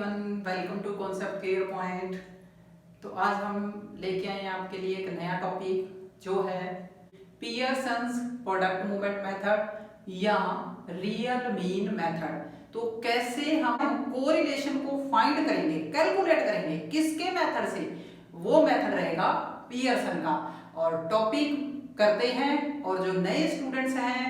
Everyone, welcome to concept care point. तो आज हम लेके आए हैं आपके लिए एक नया टॉपिक जो है पियर्सन्स प्रोडक्ट मूवमेंट मेथड या रियल मीन मेथड। तो कैसे हम कोरिलेशन को फाइंड करेंगे, कैलकुलेट करेंगे, किसके मेथड से? वो मेथड रहेगा पियर्सन का। और टॉपिक करते हैं, और जो नए स्टूडेंट्स हैं,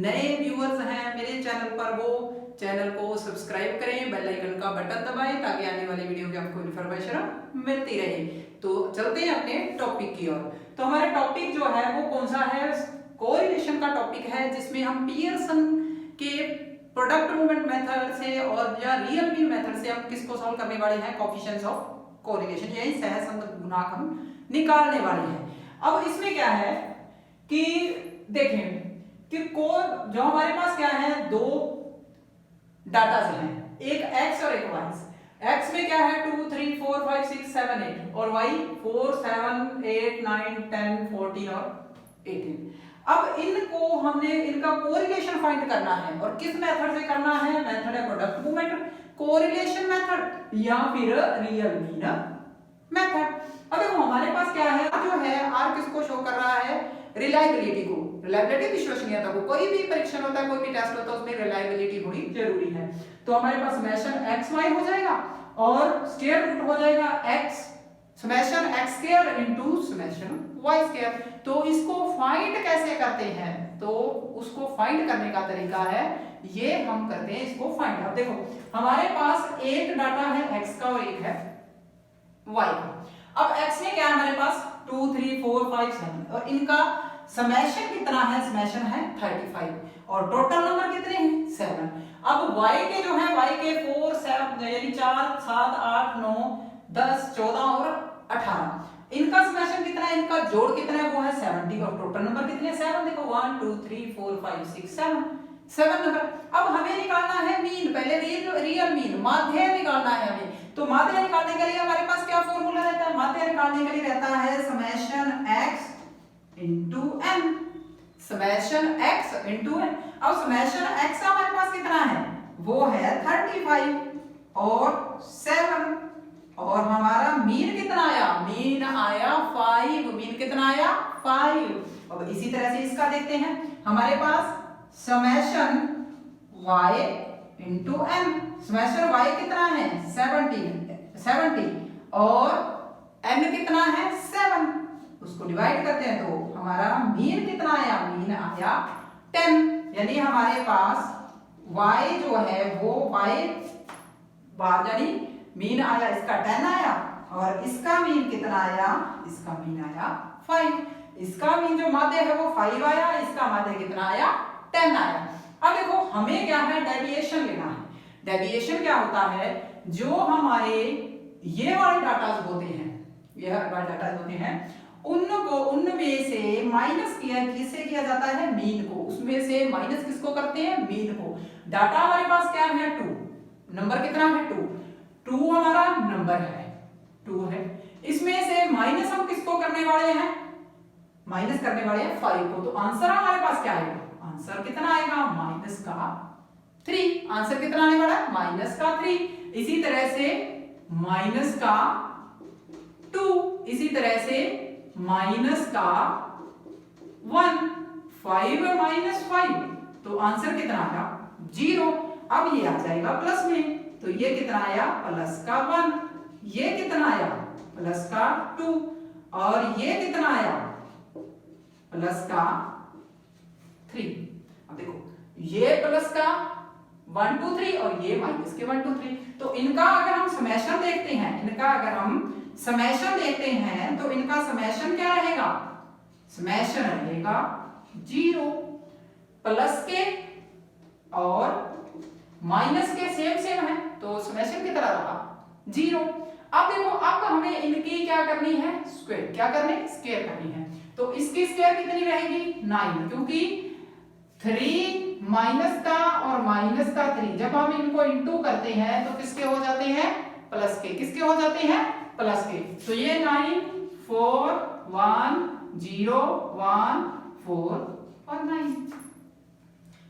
नए व्यूअर्स हैं मेरे चैनल पर, वो चैनल को सब्सक्राइब करें, बेल आइकन का बटन दबाएं ताकि आने वाली वीडियो की आपको इन्फॉर्मेशन मिलती रहे। तो चलते हैं अपने टॉपिक की ओर। तो हमारा टॉपिक जो है वो कौन सा है? कोरिलेशन का टॉपिक है, जिसमें हम पियर्सन के प्रोडक्ट मूवमेंट मेथड से और या रियल मीन मेथड से हम किसको सॉल्व करने वाले हैं? कोएफिशिएंट्स ऑफ कोरिलेशन, यही सहसंबंध गुणांक हम निकालने वाले हैं। अब इसमें क्या है कि देखें कि जो हमारे पास क्या है, दो डाटा हैं, एक x और एक y। x में क्या है 2 3 4 5 6 7 8 और y 4 7 8 9 10 14 और 18। अब इनको हमने इनका कोरिलेशन फाइंड करना है, और किस मेथड से करना है? मेथड है प्रोडक्ट मूवमेंट कोरिलेशन मेथड या फिर रियल मीन मेथड। अब देखो हमारे पास क्या है, जो है r किसको शो कर रहा है? रिलायबिलिटी को, रिलायबिलिटी विश्वसनीयता को। कोई भी परीक्षण होता है, कोई भी टेस्ट होता है, उसमें रिलायबिलिटी होनी जरूरी है। तो हमारे पास समेशन x y हो जाएगा और स्क्वायर रूट हो जाएगा x summation x square into summation y square. तो इसको फाइंड कैसे करते हैं? तो उसको फाइंड करने का तरीका है, ये हम करते हैं इसको फाइंड। अब देखो हमारे पास एक डाटा है x का और एक है y का। अब x में क्या है हमारे पास 2 3 4 5 7 और इनका समेशन कितना है? समेशन है 35 और टोटल नंबर कितने हैं? 7। अब y के जो है, y के 4 7 यानी 4 7 8 9 10 14 और 18, इनका समेशन कितना है? इनका जोड़ कितना है? वो है 70 और टोटल नंबर कितने हैं? 7। देखो 1 2 3 4 5 6 7 नंबर। अब हमें निकालना है मीन, पहले रियल मीन माध्य निकालना है हमें। तो माध्य निकालने के लिए हमारे पास क्या फॉर्मूला रहता है? माध्य निकालने के लिए रहता है summation x into n, summation x into n। अब समेशन x का हमारे पास कितना है? वो है 35 और 7 और हमारा मीन कितना आया? मीन आया 5। मीन कितना आया? 5। अब इसी तरह से इसका देखते हैं, हमारे पास summation y into n, summation y कितना है? 70 और n कितना है? 7। उसको डिवाइड करते हैं तो हमारा मीन कितना आया? मीन आया 10। यानी हमारे पास y जो है वो y बार यानी मीन आया, इसका 10 आया और इसका मीन कितना आया? इसका मीन आया 5। इसका मीन जो माध्य है वो 5 आया, इसका माध्य कितना आया? 10 आया। अब देखो हमें क्या है? डेविएशन लेना है। डेविएशन क्या होता है? जो हमारे ये वाले डाटा होते हैं, ये वाले डाटा होते हैं, उनको उनमें से माइनस किससे किया जाता है? मीन को। उसमें से माइनस किसको करते हैं? मीन को। डाटा हमारे पास क्या है? 2। नंबर कितना है? 2 हमारा नंबर है, 2 है। इसमें से माइनस हम किसको करने वाले हैं? माइनस करने वाले हैं 5 को। तो आंसर हमारे पास क्या आएगा? आंसर कितना आएगा? माइनस का 3। आंसर कितना आने वाला है? माइनस का 3। इसी तरह से माइनस का 2, इसी तरह से माइनस का 1। 5 माइनस 5, तो आंसर कितना आया? 0। अब ये आ जाएगा प्लस में, तो ये कितना आया? प्लस का 1। ये कितना आया? प्लस का 2 और ये कितना आया? प्लस का 3। अब देखो ये प्लस का 1 2 3 और ये माइनस के 1 2 3। तो इनका अगर हम समेशन देखते हैं, तो इनका समेशन क्या रहेगा? समेशन रहेगा 0। प्लस के और माइनस के सेम है, तो समेशन कितना रहा? 0। अब देखो अब हमें इनकी क्या करनी है? स्क्वायर। क्या करनी? स्क्वायर करनी है। तो इसकी स्क्वायर कितनी रहेगी? 9, क्योंकि 3 माइनस का और माइनस का 3 जब हम इनको इंटू करते हैं तो किसके हो जाते हैं? प्लस के। किसके हो जाते हैं? प्लस के। तो ये 9 4 1 0 1 4 और 9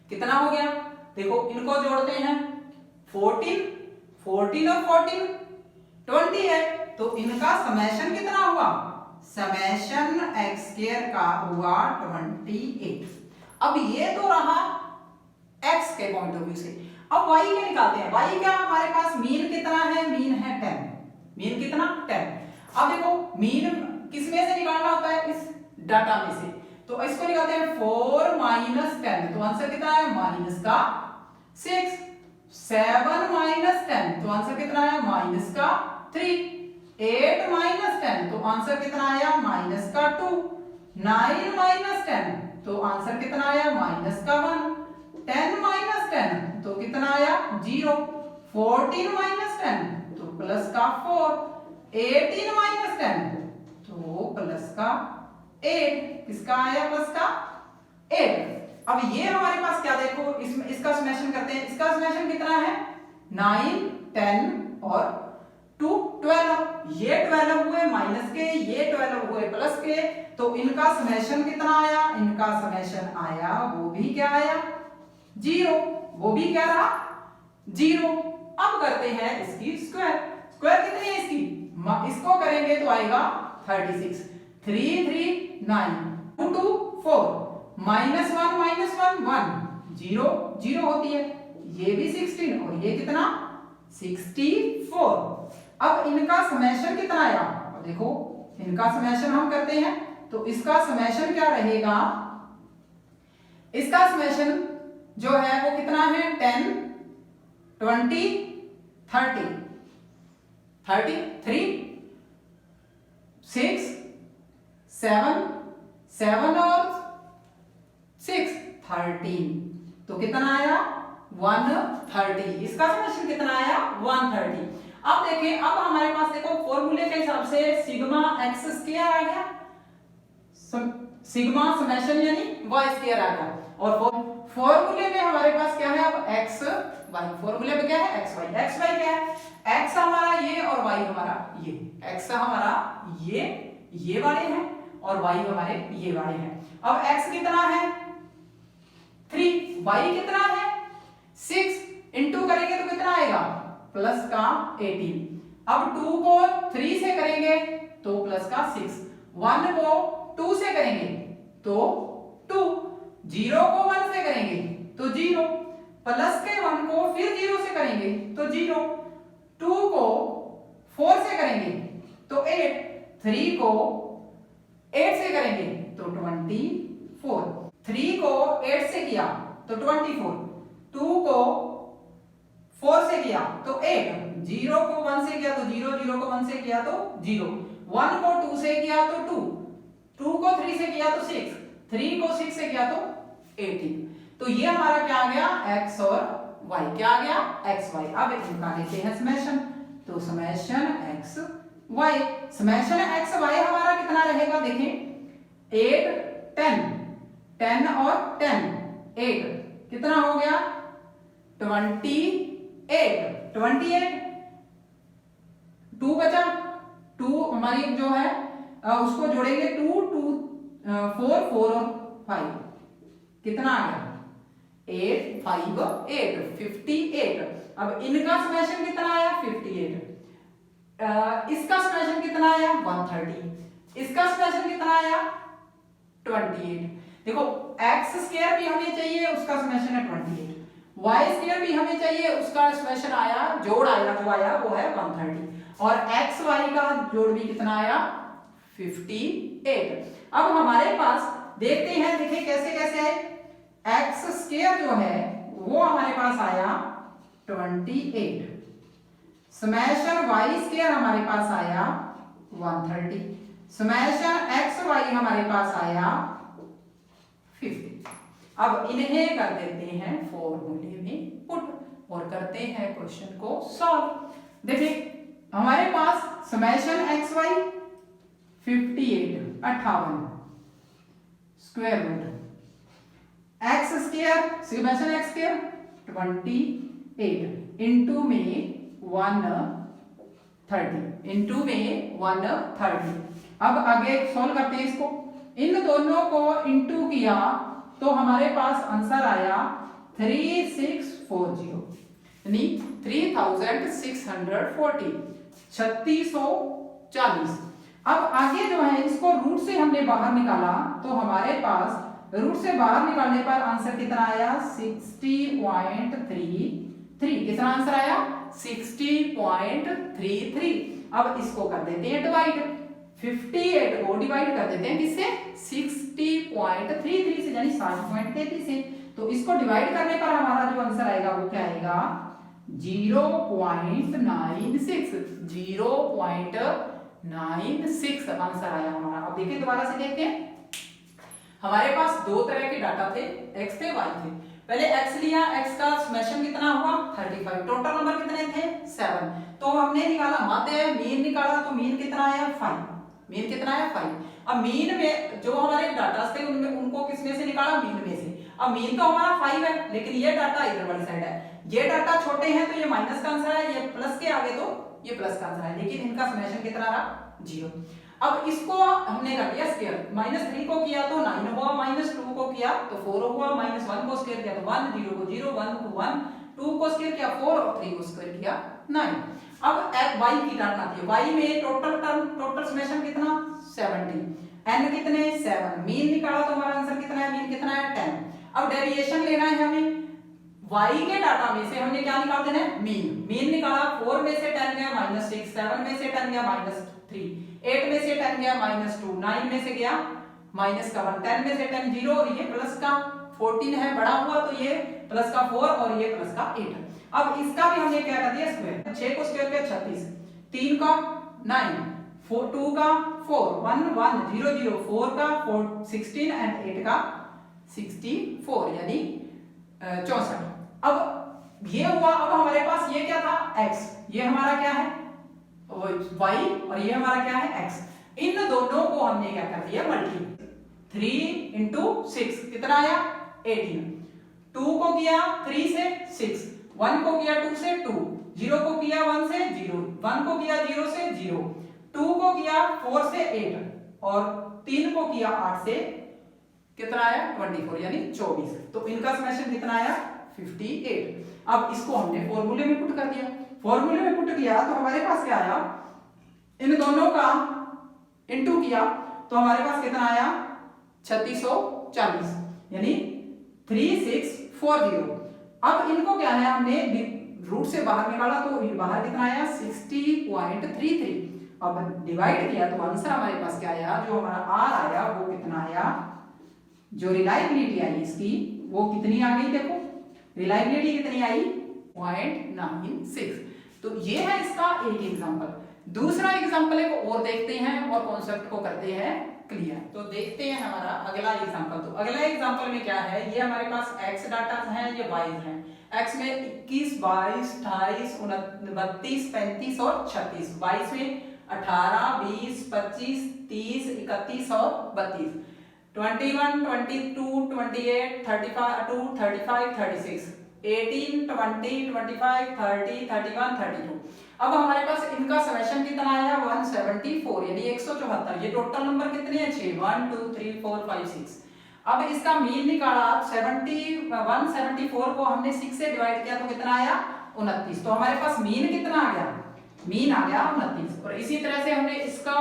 कितना हो गया? देखो इनको जोड़ते हैं 14 14 और 14 20 है, तो इनका समेशन कितना हुआ? समेशन एक्स स्क्वायर का हुआ 28। अब ये तो रहा x के पॉइंट ऑफ व्यू से। अब y के निकालते हैं। y क्या हमारे पास मीन कितना है? मीन है 10। मीन कितना? 10। अब देखो मीन किस में से निकालना होता है? इस डाटा में से। तो इसको निकालते हैं 4 माइनस 10, तो आंसर कितना है? माइनस का 6। 7 माइनस 10, तो आंसर कितना है? माइनस का 3। 8 माइनस 10, तो आंसर कितना आया? माइनस का 2। 9 माइनस 10, तो आंसर कितना आया? माइनस का 1। 10 माइनस 10, तो कितना आया? 0। 14 माइनस 10, तो प्लस का 4। 18 माइनस 10, तो प्लस का 8। किसका आया? प्लस का 8। अब ये हमारे पास क्या देखो, इसका समेशन करते हैं। इसका समेशन कितना है? 9 10 और 2 12। ये 12 हुए माइनस के, ये 12 हुए प्लस के, तो इनका समेशन कितना आया? इनका समेशन आया, वो भी क्या आया? 0। वो भी क्या रहा? 0। अब करते हैं इसकी स्क्वायर। स्क्वायर कितनी है इसकी? इसको करेंगे तो आएगा 36। 3 3 9, 2 2 4, माइनस 1 1 0 0 होती है। ये भी 16 और ये कितना? 64। अब इनका समेशन कितना आया? देखो इनका समेशन हम करते हैं, तो इसका समेशन क्या रहेगा? इसका समेशन जो है वो कितना है? 10 20 30 33 6 7 7 और 6 13, तो कितना आया? 130। इसका समेशन कितना आया? 130। अब देखें, अब हमारे पास देखो फॉर्मूले के हिसाब से सिग्मा एक्स स्क्वायर आ गया, सिग्मा समेशन यानी वाई स्क्वायर आ गया, और फॉर्मूले में हमारे पास क्या है? अब एक्स वाई। फॉर्मूले में क्या है? X Y. एक्स वाई क्या है? एक्स हमारा ये और वाई हमारा ये। एक्स हमारा ये वाले हैं और वाई हमारे ये वाले हैं। अब एक्स कितना है? 3। वाई कितना है? 6। इंटू करेंगे तो कितना आएगा? प्लस का 18। अब 2 को 3 से करेंगे तो प्लस का 6। 1 को 2 से करेंगे तो 2। 0 को 1 से करेंगे तो 0। प्लस के 1 को फिर 0 से करेंगे तो 0। 2 को 4 से करेंगे तो 8। 3 को 8 से करेंगे तो 24। 3 को 8 से किया तो 24। 2 को 4 से किया तो 8। 0 को 1 से किया तो 0, 0 को 1 से किया तो 0, 1 को 2 से किया तो 2, 2 को 3 से किया तो 6, 3 को 6 से किया तो 18। तो ये हमारा क्या आ गया? x और y। क्या आ गया? x y। अब इनका लेते हैं समेशन, तो summation x y। Summation x y हमारा कितना रहेगा? देखें 8 10, 10 और 10 8, कितना हो गया? 28। 28 2 बचा, 2 हमारी जो है उसको जोड़ेंगे 2 2 4 4 और 5, कितना आ गया? 8 5 8 58। अब इनका समेशन कितना आया? 58। इसका समेशन कितना आया? 130। इसका समेशन कितना आया? 28। देखो x स्क्वायर भी हमें चाहिए, उसका समेशन है 28। y स्क्वायर भी हमें चाहिए, उसका समेशन आया, जोड़ आया जो आया वो है 130। और x y का जोड़ भी कितना आया? 58। अब हमारे पास देखते हैं, देखिए कैसे कैसे आए। x स्क्वायर जो है वो हमारे पास आया 28। समेशन y स्क्वायर हमारे पास आया 130। समेशन x y हमारे पास आया 50। अब इन्हें कर देते हैं फॉर्मूले में पुट और करते हैं क्वेश्चन को सॉल्व। देखिए हमारे पास summation x y 58 58 square root x square summation x square 28 into में 130 इनटू में 130। अब आगे सॉल्व करते हैं इसको। इन दोनों को इनटू किया तो हमारे पास आंसर आया 3640। यानी 3640, 3640। अब आगे जो है इसको रूट से हमने बाहर निकाला तो हमारे पास रूट से बाहर निकालने पर आंसर कितना आया 60.33। कितना आंसर आया 60.33। अब इसको कर देते हैं डिवाइड, 58 को डिवाइड कर देते हैं किससे 60.33 से, यानी 60.33 से। तो इसको डिवाइड करने पर हमारा जो आंसर आएगा वो क्या आएगा 0.96, 0.96 आंसर आया हमारा। अब देखिए दोबारा से देखते हैं, हमारे पास दो तरह के डाटा थे, x थे y थे। पहले x लिया, x का समेशन कितना हुआ 35, टोटल नंबर कितने थे 7। तो हमने निकाला माध्य मीन निकाला, तो मीन कितना आया 5, मीन कितना आया 5। अब मीन में जो हमारे डाटा थे उनमें उनको किसमें से निकाला मीन में से। अब मीन तो हमारा 5 है, लेकिन ये डाटा इधर वाली साइड है, ये डाटा छोटे हैं तो ये माइनस का आंसर है, ये प्लस के आगे तो ये प्लस का आंसर है, लेकिन इनका समेशन कितना रहा 0। अब इसको हमने कर दिया स्क्वायर, -3 को किया तो 9 हुआ, -2 को किया तो 4 हुआ, -1 को स्क्वायर किया तो 1, 0 को 0, 1 को 1, 2 को स्क्वायर किया 4 और 3 को स्क्वायर किया 9। अब y की टर्म आती है, y में टोटल समेशन कितना 70, n कितने 7, मीन निकाला तो हमारा आंसर कितना है, मीन कितना है 10। अब डेविएशन लेना है हमें, y के डाटा में से हमने क्या निकाल देना है मीन, मीन निकाला 4 में से 10 गया -6, 7 में से 10 गया -3, 8 में से 10 गया -2, 9 में से गया -1, 10 में से 10 0 और ये प्लस का 14 है बड़ा हुआ तो ये प्लस का 4 और ये प्लस का 8। अब इसका भी हमने क्या कर दिया स्क्वायर, 6 को स्क्वायर किया 36, 3 का 9, 2 का 4, 1 1 0 0, 4 का 4 16 एंड 8 का 64 यानी 64। अब ये हुआ, अब हमारे पास ये क्या था x, ये हमारा क्या है y और ये हमारा क्या है x। इन दोनों को हमने क्या कर दिया मल्टी, 3 into 6 कितना आया 18, 2 को किया 3 से 6, 1 को किया 2 से 2, 0 को किया 1 से 0, 1 को किया 0 से 0, 2 को किया 4 से 8 और 3 को किया 8 से कितना आया 24 यानी 24। तो इनका समेशन कितना आया 58। अब इसको हमने फॉर्मूले में पुट कर दिया, फॉर्मूले में पुट किया तो हमारे पास क्या आया, इन दोनों का इनटू किया तो हमारे पास कितना आया 3640 यानी 3640। अब इनको क्या है हमने रूट से बाहर निकाला तो बाहर कितना आया 60.33। अब डिवाइड किया तो आंसर हमारे पास क्या आया, जो हमारा आर आया वो कितना आया, जो रिलायबिलिटी आई इसकी वो कितनी आ गई, देखो रिलायबिलिटी कितनी आई 0.96। तो ये है इसका एक एग्जांपल। दूसरा एग्जांपल एक और देखते हैं और कॉन्सेप्ट को करते हैं क्लियर। तो देखते हैं हमारा अगला एग्जांपल। तो अगला एग्जांपल में क्या है, ये हमारे पास x डाटा है, ये y है। x में 21 22 28 29 35 और 36, 22 में 18 20 25 30 31 और 32, 21 22 28 35 36, 18 20 25 30 31 32। अब हमारे पास इनका समेशन कितना आया 174 यानी 174। ये टोटल नंबर कितने हैं 6, 1 2 3 4 5 6। अब इसका मीन निकाला 174 को हमने 6 से डिवाइड किया तो कितना आया 29। तो हमारे पास मीन कितना आ गया, मीन आ गया 29। और इसी तरह से हमने इसका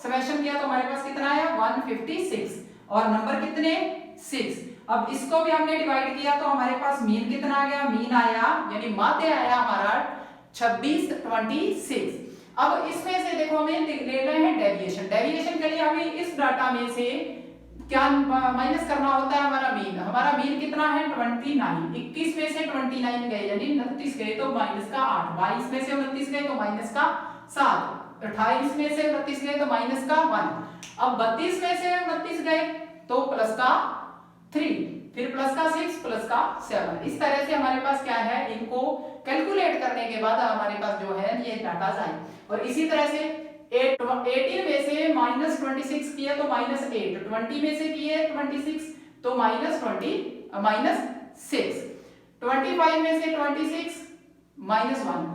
समेशन किया तो हमारे पास कितना आया 156 और नंबर कितने 6। अब इसको भी हमने डिवाइड किया तो हमारे पास मीन कितना आ गया, मीन आया यानी माध्य आया हमारा 26। अब इसमें से देखो हमें ले रहे हैं डेविएशन। डेविएशन के लिए हमें इस डाटा में से क्या माइनस करना होता है, हमारा मीन कितना है 29। 21 में से 29 गए यानी 29 गए तो माइनस का 8, 22 में से 29 गए तो माइनस का 7, 28 में से 29 गए तो माइनस का 1। अब 32 में से 29 गए तो प्लस का 3, फिर प्लस का 6 प्लस का 7। इस तरह से हमारे पास क्या है, इनको कैलकुलेट करने के बाद हमारे पास जो है ये डाटा आए। और इसी तरह से 18 में से -26 किया तो -8, 20 में से किए 26 तो -6, 25 में से 26 -1,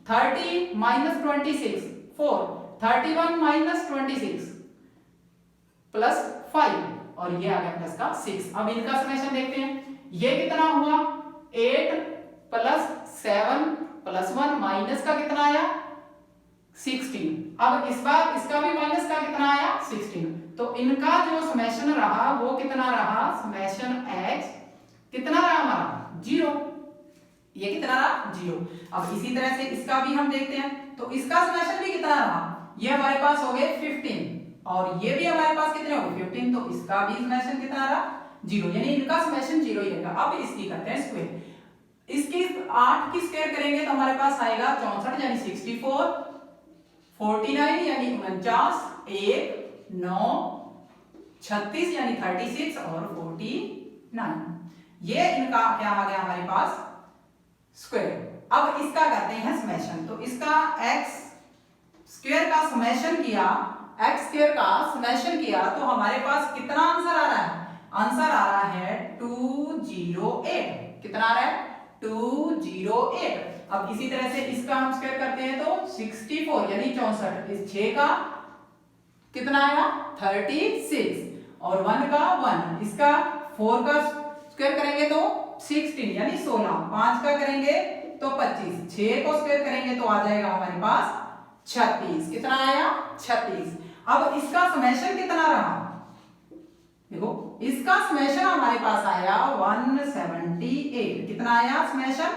30 -26 4, 31 -26 +5 और ये आ गया प्लस का 6। अब इनका समेशन देखते हैं, ये कितना हुआ 8 प्लस 7 प्लस 1 माइनस का कितना आया 16। अब इस बार इसका भी माइनस का कितना आया 16। तो इनका जो समेशन रहा वो कितना रहा, समेशन x कितना रहा हमारा 0। ये कितना रहा 0। अब इसी तरह से इसका भी हम देखते हैं, तो इसका समेशन भी कितना रहा, ये हमारे पास हो गए 15 और ये भी हमारे पास कितने हो गए 15। तो इसका भी समेशन कितना रहा 0, यानी इनका समेशन 0 ही रहेगा। अब इसकी करते हैं स्क्वायर। इसकी 8 की स्क्वायर करेंगे तो हमारे पास आएगा 64 यानी 64, 49 यानी 49, 1 9 36 यानी 36 और 49। ये इनका क्या आ गया हमारे पास स्क्वायर। अब इसका करते हैं समेशन। तो इसका x स्क्वायर का समेशन किया, x स्क्वायर का समेशन किया तो हमारे पास कितना आंसर आ रहा है, आंसर आ रहा है 208। कितना आ रहा है 208। अब इसी तरह से इसका हम स्क्वायर करते हैं तो 64 यानी 64, इस 6 का कितना आया 36 और 1 का 1, इसका 4 का स्क्वायर करेंगे तो 16 यानी 16, 5 का करेंगे तो 25, 6 को स्क्वायर करेंगे तो आ जाएगा हमारे पास 36। कितना आया 36। अब इसका समेशन कितना रहा, देखो इसका समेशन हमारे पास आया 178। कितना आया समेशन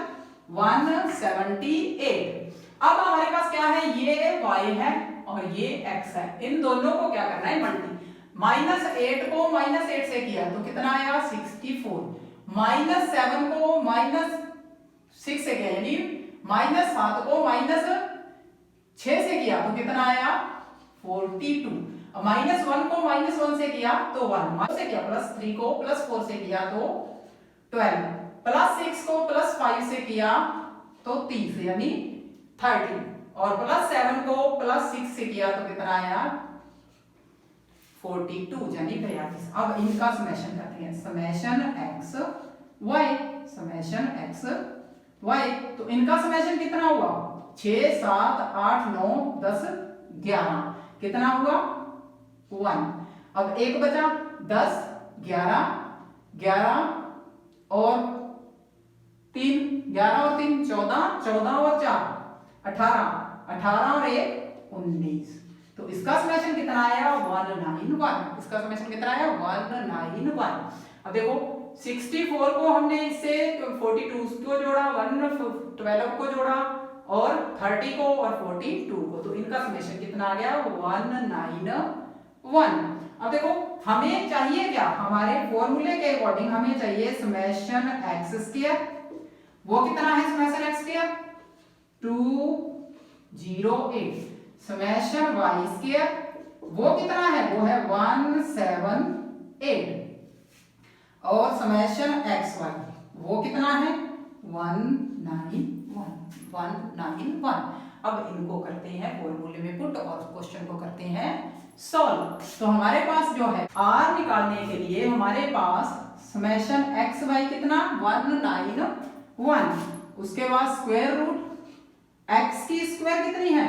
178। अब हमारे पास क्या है, ये y है और ये x है, इन दोनों को क्या करना है मल्टी। -8 को -8 से किया तो कितना आया 64, -7 को -6 से किया यानी -7 को -6 से किया तो कितना आया 42, -1 को -1 से किया तो 1 से किया, +3 को +4 से किया तो 12, +6 को +5 से किया तो 30 यानी 30 और +7 को +6 से किया तो कितना आया 42 यानी 42। अब इनका समेशन करते हैं, summation x y, summation x y। तो इनका समेशन कितना हुआ 6 7 8 9 10 11, कितना हुआ 1। अब एक बचा 10 11 11 और 3, 11 और 3 14, 14 और 4 18, 18 और 1 19। तो इसका समेशन कितना आया 191। इसका समेशन कितना आया 191। अब देखो 64 को हमने इससे 42 को जोड़ा, 112 को जोड़ा और 30 को और 42 को, तो इनका समेशन कितना आ गया 191। अब देखो हमें चाहिए क्या, हमारे फॉर्मूले के अकॉर्डिंग हमें चाहिए समेशन x स्क्वायर, वो कितना है summation x square 208। Summation y square वो कितना है, वो है 178 और समेशन xy वो कितना है 191। अब इनको करते हैं फॉर्मूले में पुट और क्वेश्चन को करते हैं सॉल्व। तो हमारे पास जो है r निकालने के लिए हमारे पास समेशन xy कितना 191, उसके बाद स्क्वायर रूट x की स्क्वायर कितनी है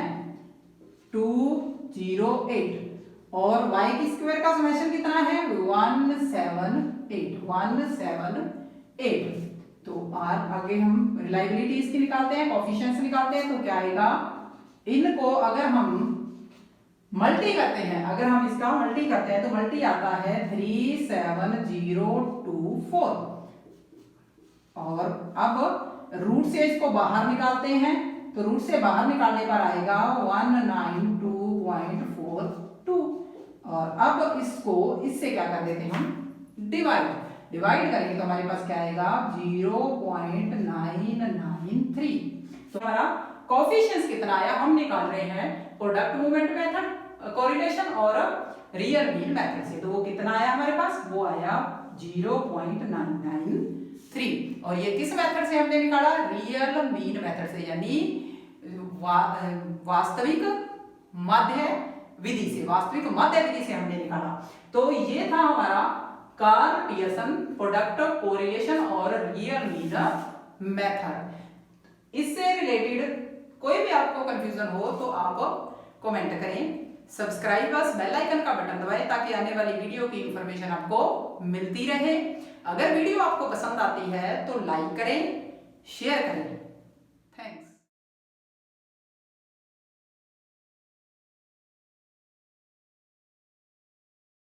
208 और y की स्क्वायर का समेशन कितना है 178। तो r आगे हम रिलायबिलिटी इसकी निकालते हैं, कोएफिशिएंट्स निकालते हैं, तो क्या आएगा, इनको अगर हम मल्टी करते हैं, अगर हम इसका मल्टी करते हैं तो मल्टी आता है 37024 और अब रूट से इसको बाहर निकालते हैं तो रूट से बाहर निकालने पर आएगा 192.42 और अब इसको इससे क्या कर देते हैं हम डिवाइड करेंगे तो हमारे पास क्या आएगा 0.993। तो हमारा कोएफिशिएंट्स कितना आया हम निकाल रहे हैं प्रोडक्ट मूवमेंट मेथड, कोरिलेशन और रियल मीन मेथड से, तो वो कितना आया हमारे पास, वो आया 0.993 और ये किस मेथड से हमने निकाला, रियल मीन मेथड से यानी वास्तविक मध्य विधि से, वास्तविक मध्य विधि से हमने निकाला। तो ये था हमारा कार्ल पियर्सन प्रोडक्ट कोरिलेशन और रियल मीन मेथड। इससे रिलेटेड कोई भी आपको कंफ्यूजन हो तो आप कमेंट करें, सब्सक्राइब बस बेल आइकन का बटन दबाएं ताकि आने वाली वीडियो की इंफॉर्मेशन आपको मिलती रहे। अगर वीडियो आपको पसंद आती है तो लाइक करें, शेयर करें। थैंक्स।